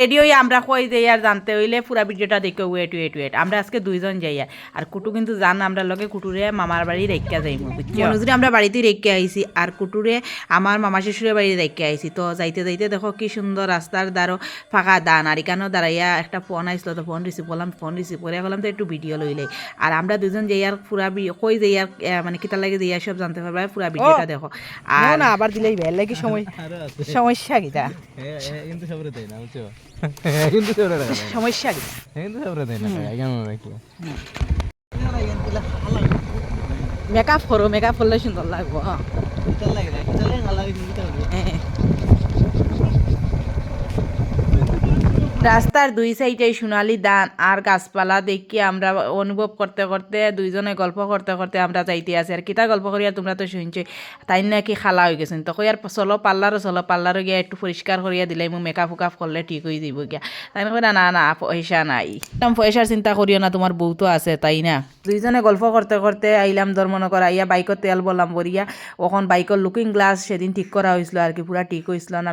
এডিওই আমরা কই যাই আর জানতে হইলে পুরা ভিডিওটা দেখে ওয়েট আমরা আজকে দুইজন যাই আর কুটু কিন্তু জান আমরা লগে কুটুরে মামার বাড়ি রেখা যাইমু বুঝছো মনুজুরে আমরা বাড়িতে রেখে আইছি আর কুটুরে আমার মামা শ্বশুরের বাড়ি রেখে আইছি তো যাইতে যাইতে দেখো কি সুন্দর রাস্তার দ্বারো ফাঁকা দান আর এখানেও দাঁড়াইয়া একটা ফোন আইসলো তো ফোন রিসিভ করলাম করে বললাম তো একটু ভিডিও লইলে আর আমরা দুজন যাই আর পুরা কই যাই আর মানে কিতা লাগে যাই সব জানতে পারবে পুরা ভিডিওটা দেখো আর না আবার দিলেই বেল লাগে সমস্যা কিটা কিন্তু সবরে দেয় না বুঝছো সমস্যা কি কিন্তু সবরে দেয় না কেন রাখবো মেকআপ করলে সুন্দর লাগবো রাস্তার দুই সাইডে সোনালি ধান আর গাছপালা দেখি আমরা অনুভব করতে করতে দুইজনে গল্প করতে করতে আমরা যাইতে আছি আর কিতা গল্প করিয়া তোমরা তো শুনছো তাই নাকি খালা হয়ে গেছেন তো আর চলো পার্লারও গিয়া একটু পরিষ্কার করিয়া দিলে মু মেকআপ উকাপ করলে ঠিক হয়ে দিব গিয়া তাই না না পয়সা নাই পয়সার চিন্তা করিও না তোমার বউ তো আছে তাই না দুইজনে গল্প করতে করতে আইলাম ধর্মনগর আইয়া বাইকত তেল বললাম বরিয়া ওখন বাইকের লুকিং গ্লাস সেদিন ঠিক করা হয়েছিল আর কি পুরা ঠিক হয়েছিল না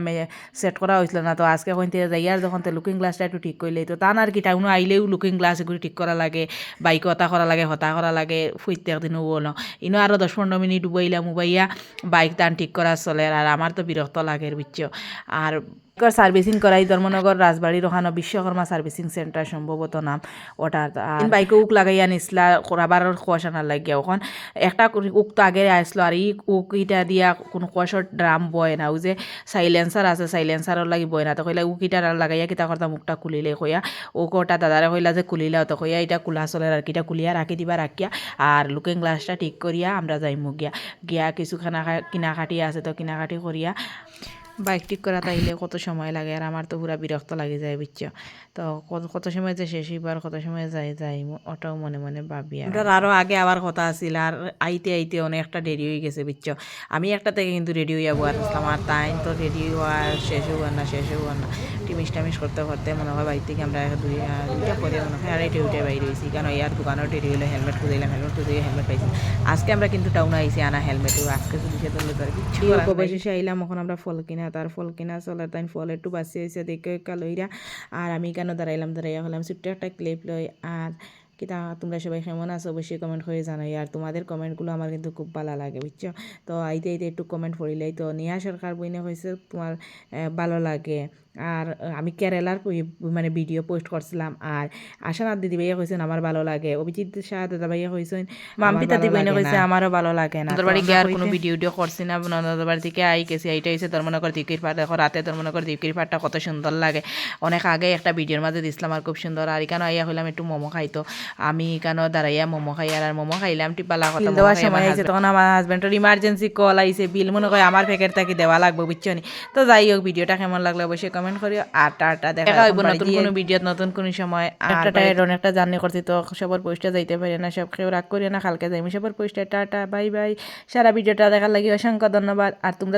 সেট করা হয়েছিল না তো আজকে কইতে যাইয়ার যখন লুকিং গ্লাসটা একটু ঠিক করলে তো তা আর কি টাউনও আইলেও লুকিং গ্লাস এগুলো ঠিক করা লাগে বাইক হতা করা লাগে প্রত্যেক দিনও বলো ইনো আরও 10-15 মিনিট উবাইলাম উবাইয়া বাইক টান ঠিক করা চলে আর আমার তো বিরক্ত লাগে বুঝছো আর সার্ভিসিং করাই ধর্মনগর রাজবাড়ির ওখানে বিশ্বকর্মা সার্ভিসিং সেন্টার সম্ভবত নাম ওটা বাইকে উক লাগাইয়া নিসলা আবার কুয়াশানার লাগিয়া ওখান একটা উক তো আগে আসলো আর উক ইটা দিয়া কোনো কুয়াশার ড্রাম বয় না ও যে সাইলেন্সার আছে সাইলেন্সারর লাগি বয় না তো কইলা উক ইটা লাগাইয়া কিতা করতাম মুখটা খুলিলে কইয়া ওক ওটা দাদারে কইলা যে খুলিলা তো কইয়া এটা কুলা চলে আর কিটা কুলিয়া রাখিয়া আর লুকিং গ্লাসটা ঠিক করিয়া আমরা যাইমু গিয়া কিছু কিনাকাটি আছে তো কিনাকাটি করিয়া বাইক ঠিক করা তাইলে কত সময় লাগে আর আমার তো পুরা বিরক্ত লাগে যায় বুঝছো তো কত সময় যে শেষ হইবার কত সময় যাই ওটাও মনে মনে ভাবি আর আরও আগে আবার কথা আছিল আর আইতে অনেকটা দেরি হয়ে গেছে বুঝছো আমি একটা থেকে কিন্তু রেডি হইয়া বয়ার আসলাম আর তাই তো রেডি হওয়ার শেষ হওয়ার না টামিশ করতে মনে হয় বাড়ি থেকে আমরা দুইটা পরে মনে হয় আড়াইটে উঠে বাইরে হয়েছি কারণ ইয়ার দোকানও দেরি হলে হেলমেট খুঁজাইলাম হেলমেট পাইছি আজকে আমরা কিন্তু টাউনে আইছি আনা হেলমেটও আজকে যদি সে ধরলে তার কিছু অবশেষে আইলাম এখন আমরা ফল কিনা তার ফল কিনা চলার তাই ফল একটু বাঁচি হয়েছে দেখে কালইরা আর আমি কেন দাঁড়াইয়া হলাম ছোট্ট একটা ক্লিপ লই আর কিতা তোমরা সবাই কেমন আছো অবশ্যই কমেন্ট করে জানাই আর তোমাদের কমেন্টগুলো আমার কিন্তু খুব ভালো লাগে বুঝছো তো আইতে একটু কমেন্ট পড়িলাই তো নেহা সরকার বইনে হয়েছে তোমার ভালো লাগে আর আমি কেরালার মানে ভিডিও পোস্ট করছিলাম আর আশানাথ দিদি ভাইয়া কইছেন আমার ভালো লাগে অভিজিৎ শাহ দাদা ভাইয়া কইছেন মাম্পিতা দিদি ভাইয়া কইছে আমারও ভালো লাগে না বাড়ি গিয়ে আর কোনো ভিডিও করছি না ননদের বাড়ি থেকে আই গেছি এইটা হয়েছে ধর্মনগর দিকির পাট দেখো রাতে ধর্মনগর দিকির পাটটা কত সুন্দর লাগে অনেক আগে একটা ভিডিওর মাঝে দিছিলাম আর খুব সুন্দর আর এখানে আইয়া হইলাম একটু মোমো খাইতো আমি এখানে দাঁড়াইয়া মোমো খাই আর মোমো খাইলাম টিপালা কথা দেওয়ার সময় আইছে তখন আমার হাজব্যান্ডের ইমার্জেন্সি কল আইছে বিল মনে হয় আমার প্যাকেট থাকি দেওয়া লাগবে বুঝছো নি তো যাই হোক ভিডিওটা কেমন লাগলো অবশ্যই কমেন্ট করিও আর টাটা দেখা হইব নতুন কোনো ভিডিও নতুন কোনো সময় একটা টায়ার অনেকটা জার্নি করছি তো সবার পোস্টে যাইতে পারি না সব কেউ রাগ করিও না কালকে যাইমি সবার পোস্টে টাটা বাই বাই সারা ভিডিওটা দেখার লাগি অসংখ্য ধন্যবাদ আর তোমরা